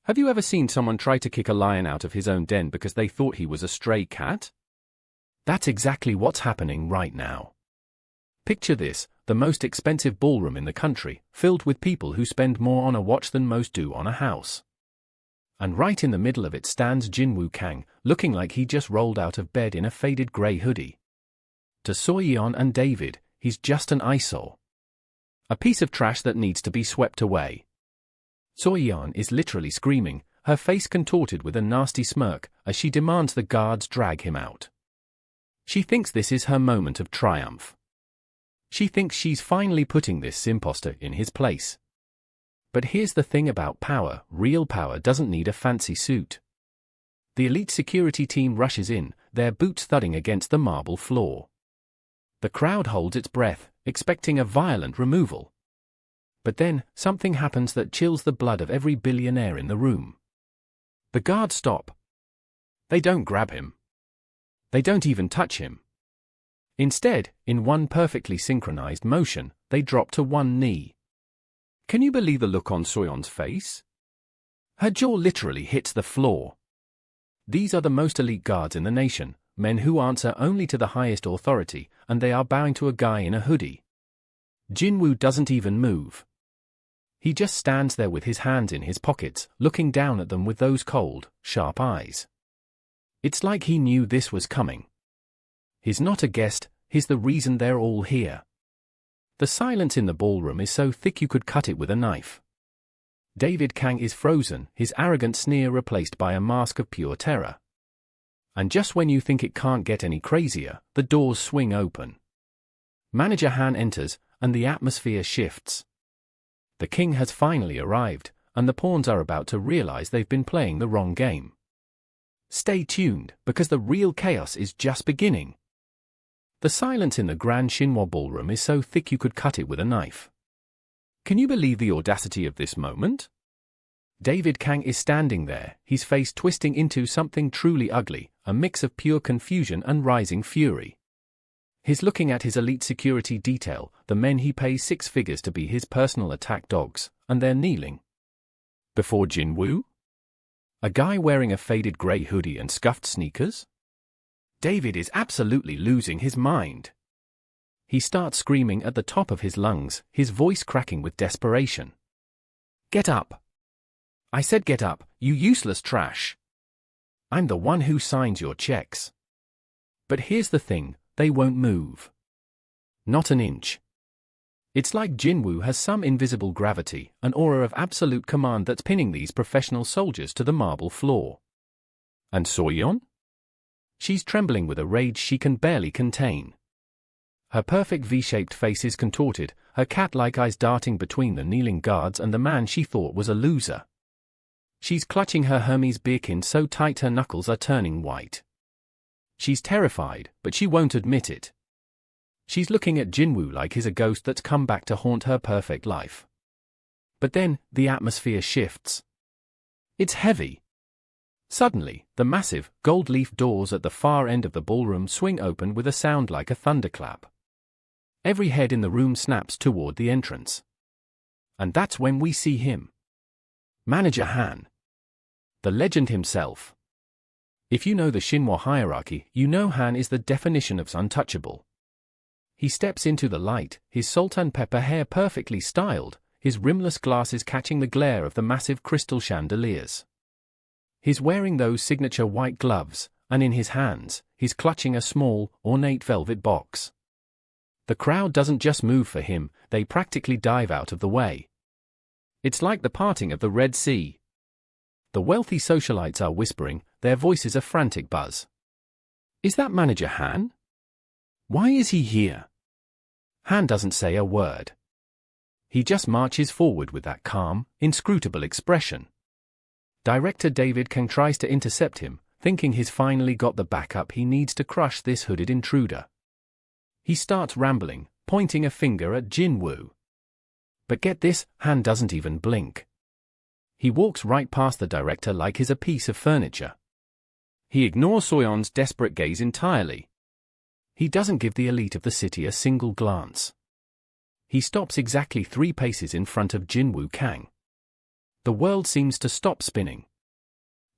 Have you ever seen someone try to kick a lion out of his own den because they thought he was a stray cat? That's exactly what's happening right now. Picture this, the most expensive ballroom in the country, filled with people who spend more on a watch than most do on a house. And right in the middle of it stands Jin-woo Kang, looking like he just rolled out of bed in a faded grey hoodie. To Soyeon and David, he's just an eyesore. A piece of trash that needs to be swept away. Soyeon is literally screaming, her face contorted with a nasty smirk, as she demands the guards drag him out. She thinks this is her moment of triumph. She thinks she's finally putting this imposter in his place. But here's the thing about power, real power doesn't need a fancy suit. The elite security team rushes in, their boots thudding against the marble floor. The crowd holds its breath, expecting a violent removal. But then, something happens that chills the blood of every billionaire in the room. The guards stop. They don't grab him. They don't even touch him. Instead, in one perfectly synchronized motion, they drop to one knee. Can you believe the look on Soyeon's face? Her jaw literally hits the floor. These are the most elite guards in the nation, men who answer only to the highest authority, and they are bowing to a guy in a hoodie. Jin-woo doesn't even move. He just stands there with his hands in his pockets, looking down at them with those cold, sharp eyes. It's like he knew this was coming. He's not a guest, he's the reason they're all here. The silence in the ballroom is so thick you could cut it with a knife. David Kang is frozen, his arrogant sneer replaced by a mask of pure terror. And just when you think it can't get any crazier, the doors swing open. Manager Han enters, and the atmosphere shifts. The king has finally arrived, and the pawns are about to realize they've been playing the wrong game. Stay tuned, because the real chaos is just beginning. The silence in the grand Shinhwa ballroom is so thick you could cut it with a knife. Can you believe the audacity of this moment? David Kang is standing there, his face twisting into something truly ugly, a mix of pure confusion and rising fury. He's looking at his elite security detail, the men he pays 6 figures to be his personal attack dogs, and they're kneeling. Before Jin-woo? A guy wearing a faded grey hoodie and scuffed sneakers? David is absolutely losing his mind. He starts screaming at the top of his lungs, his voice cracking with desperation. Get up! I said get up, you useless trash! I'm the one who signs your checks. But here's the thing, they won't move. Not an inch. It's like Jin-woo has some invisible gravity, an aura of absolute command that's pinning these professional soldiers to the marble floor. And Soyeon? She's trembling with a rage she can barely contain. Her perfect V-shaped face is contorted, her cat-like eyes darting between the kneeling guards and the man she thought was a loser. She's clutching her Hermes Birkin so tight her knuckles are turning white. She's terrified, but she won't admit it. She's looking at Jin-woo like he's a ghost that's come back to haunt her perfect life. But then, the atmosphere shifts. It's heavy. Suddenly, the massive, gold-leaf doors at the far end of the ballroom swing open with a sound like a thunderclap. Every head in the room snaps toward the entrance. And that's when we see him. Manager Han. The legend himself. If you know the Shinhwa hierarchy, you know Han is the definition of untouchable. He steps into the light, his salt and pepper hair perfectly styled, his rimless glasses catching the glare of the massive crystal chandeliers. He's wearing those signature white gloves, and in his hands, he's clutching a small, ornate velvet box. The crowd doesn't just move for him, they practically dive out of the way. It's like the parting of the Red Sea. The wealthy socialites are whispering, their voices a frantic buzz. Is that Manager Han? Why is he here? Han doesn't say a word. He just marches forward with that calm, inscrutable expression. Director David Kang tries to intercept him, thinking he's finally got the backup he needs to crush this hooded intruder. He starts rambling, pointing a finger at Jin-woo. But get this, Han doesn't even blink. He walks right past the director like he's a piece of furniture. He ignores Soyeon's desperate gaze entirely. He doesn't give the elite of the city a single glance. He stops exactly 3 paces in front of Jin-woo Kang. The world seems to stop spinning.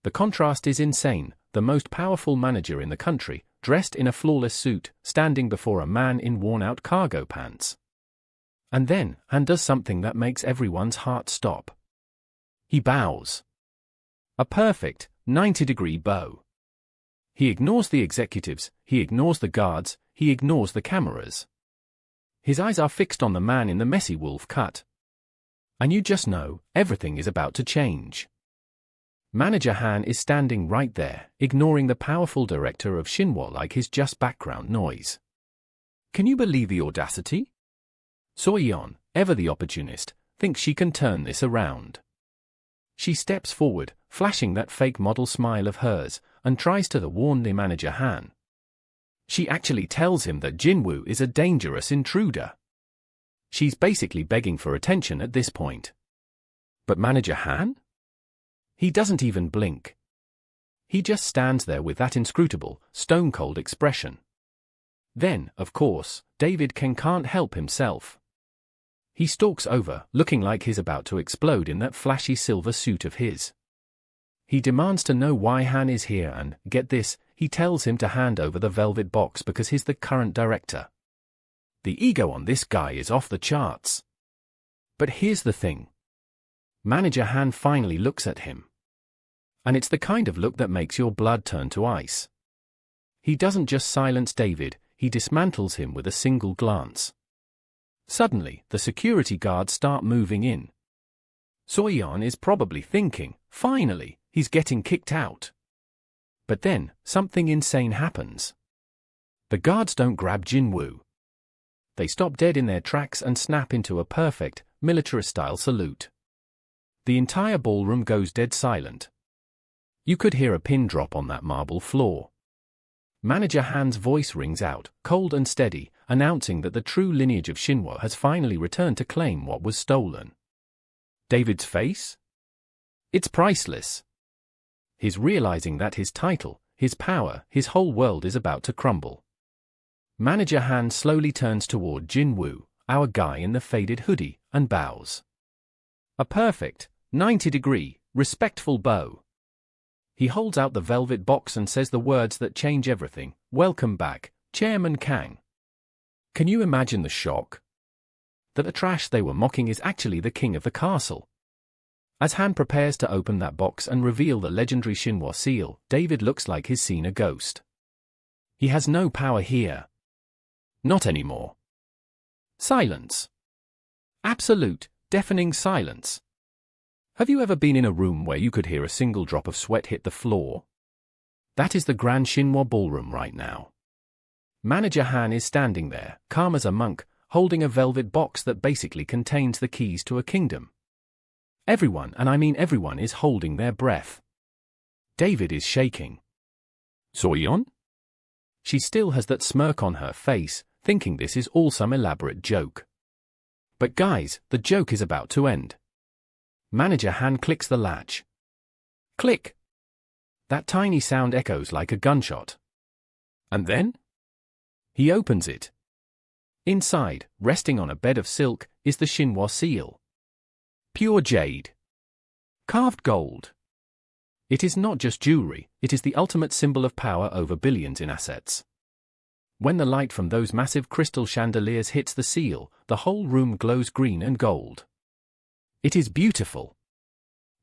The contrast is insane. The most powerful manager in the country, dressed in a flawless suit, standing before a man in worn-out cargo pants. And then, Han does something that makes everyone's heart stop. He bows. A perfect, 90-degree bow. He ignores the executives, he ignores the guards, he ignores the cameras. His eyes are fixed on the man in the messy wolf cut. And you just know, everything is about to change. Manager Han is standing right there, ignoring the powerful director of Shinhwa like his just background noise. Can you believe the audacity? Soyeon, ever the opportunist, thinks she can turn this around. She steps forward, flashing that fake model smile of hers, and tries to warn the manager Han. She actually tells him that Jin-woo is a dangerous intruder. She's basically begging for attention at this point. But manager Han? He doesn't even blink. He just stands there with that inscrutable, stone-cold expression. Then, of course, David can't help himself. He stalks over, looking like he's about to explode in that flashy silver suit of his. He demands to know why Han is here and, get this, he tells him to hand over the velvet box because he's the current director. The ego on this guy is off the charts. But here's the thing. Manager Han finally looks at him. And it's the kind of look that makes your blood turn to ice. He doesn't just silence David, he dismantles him with a single glance. Suddenly, the security guards start moving in. Soyeon is probably thinking, finally, he's getting kicked out. But then, something insane happens. The guards don't grab Jin-woo. They stop dead in their tracks and snap into a perfect, military-style salute. The entire ballroom goes dead silent. You could hear a pin drop on that marble floor. Manager Han's voice rings out, cold and steady, announcing that the true lineage of Shinhwa has finally returned to claim what was stolen. David's face? It's priceless. He's realizing that his title, his power, his whole world is about to crumble. Manager Han slowly turns toward Jin-woo, our guy in the faded hoodie, and bows. A perfect, 90-degree, respectful bow. He holds out the velvet box and says the words that change everything, "Welcome back, Chairman Kang." Can you imagine the shock? That the trash they were mocking is actually the king of the castle. As Han prepares to open that box and reveal the legendary Shinhwa Seal, David looks like he's seen a ghost. He has no power here. Not anymore. Silence. Absolute, deafening silence. Have you ever been in a room where you could hear a single drop of sweat hit the floor? That is the Grand Shinhwa Ballroom right now. Manager Han is standing there, calm as a monk, holding a velvet box that basically contains the keys to a kingdom. Everyone, and I mean everyone, is holding their breath. David is shaking. Soyeon? She still has that smirk on her face, thinking this is all some elaborate joke. But guys, the joke is about to end. Manager Han clicks the latch. Click! That tiny sound echoes like a gunshot. And then? He opens it. Inside, resting on a bed of silk, is the Shinhwa Seal. Pure jade. Carved gold. It is not just jewelry, it is the ultimate symbol of power over billions in assets. When the light from those massive crystal chandeliers hits the seal, the whole room glows green and gold. It is beautiful.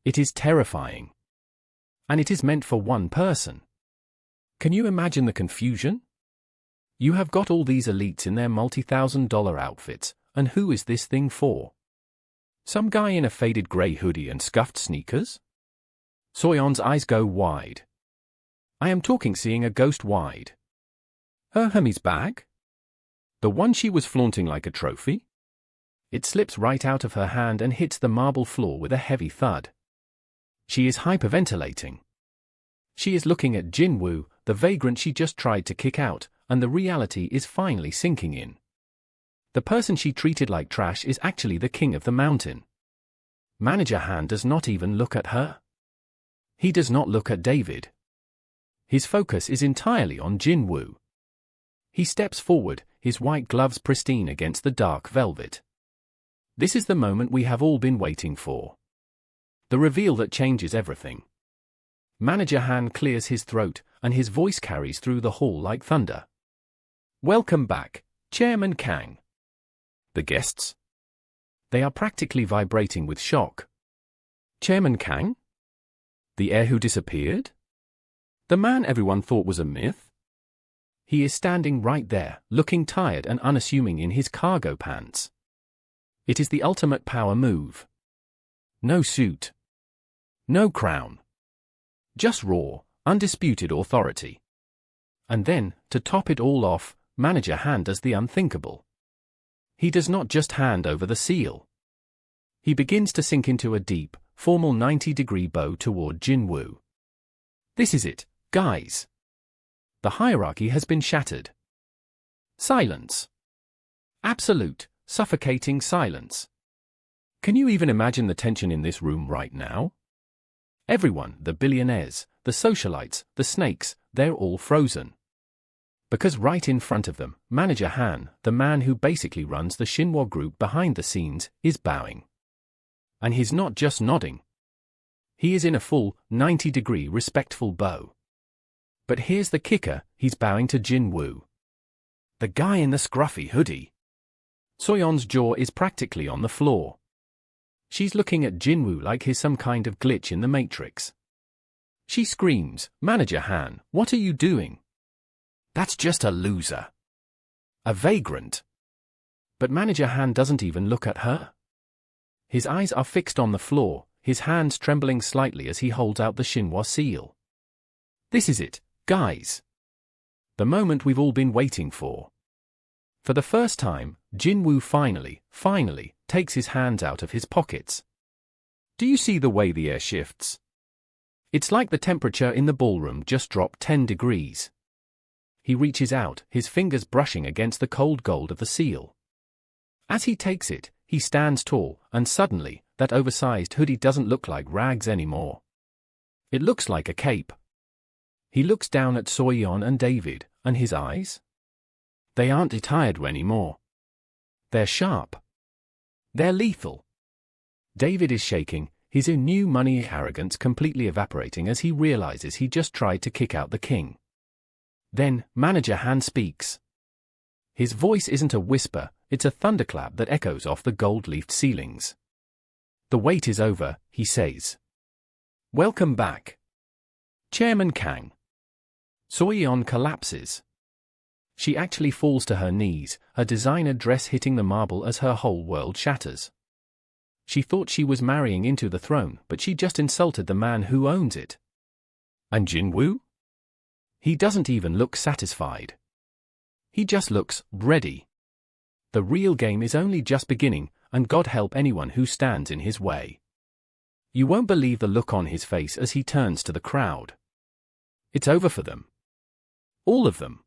It is terrifying. And it is meant for one person. Can you imagine the confusion? You have got all these elites in their multi-thousand-dollar outfits, and who is this thing for? Some guy in a faded grey hoodie and scuffed sneakers? Soyeon's eyes go wide. I am talking seeing a ghost wide. Her Hermes bag? The one she was flaunting like a trophy? It slips right out of her hand and hits the marble floor with a heavy thud. She is hyperventilating. She is looking at Jin-woo, the vagrant she just tried to kick out, and the reality is finally sinking in. The person she treated like trash is actually the king of the mountain. Manager Han does not even look at her. He does not look at David. His focus is entirely on Jin-woo. He steps forward, his white gloves pristine against the dark velvet. This is the moment we have all been waiting for. The reveal that changes everything. Manager Han clears his throat, and his voice carries through the hall like thunder. Welcome back, Chairman Kang. The guests? They are practically vibrating with shock. Chairman Kang? The heir who disappeared? The man everyone thought was a myth? He is standing right there, looking tired and unassuming in his cargo pants. It is the ultimate power move. No suit. No crown. Just raw, undisputed authority. And then, to top it all off, Manager Han does the unthinkable. He does not just hand over the seal. He begins to sink into a deep, formal 90-degree bow toward Jin-woo. This is it, guys. The hierarchy has been shattered. Silence. Absolute, suffocating silence. Can you even imagine the tension in this room right now? Everyone, the billionaires, the socialites, the snakes, they're all frozen. Because right in front of them, Manager Han, the man who basically runs the Shinhwa group behind the scenes, is bowing. And he's not just nodding. He is in a full, 90-degree respectful bow. But here's the kicker, he's bowing to Jin-woo. The guy in the scruffy hoodie. Soyeon's jaw is practically on the floor. She's looking at Jin-woo like he's some kind of glitch in the Matrix. She screams, Manager Han, what are you doing? That's just a loser. A vagrant. But Manager Han doesn't even look at her. His eyes are fixed on the floor, his hands trembling slightly as he holds out the Shinhwa Seal. This is it, guys. The moment we've all been waiting for. For the first time, Jin-woo finally takes his hands out of his pockets. Do you see the way the air shifts? It's like the temperature in the ballroom just dropped 10 degrees. He reaches out, his fingers brushing against the cold gold of the seal. As he takes it, he stands tall, and suddenly, that oversized hoodie doesn't look like rags anymore. It looks like a cape. He looks down at Soyeon and David, and his eyes? They aren't tired anymore. They're sharp. They're lethal. David is shaking, his new money arrogance completely evaporating as he realizes he just tried to kick out the king. Then, Manager Han speaks. His voice isn't a whisper, it's a thunderclap that echoes off the gold-leafed ceilings. The wait is over, he says. Welcome back, Chairman Kang. Soyeon collapses. She actually falls to her knees, her designer dress hitting the marble as her whole world shatters. She thought she was marrying into the throne, but she just insulted the man who owns it. And Jin-woo? He doesn't even look satisfied. He just looks ready. The real game is only just beginning, and God help anyone who stands in his way. You won't believe the look on his face as he turns to the crowd. It's over for them. All of them.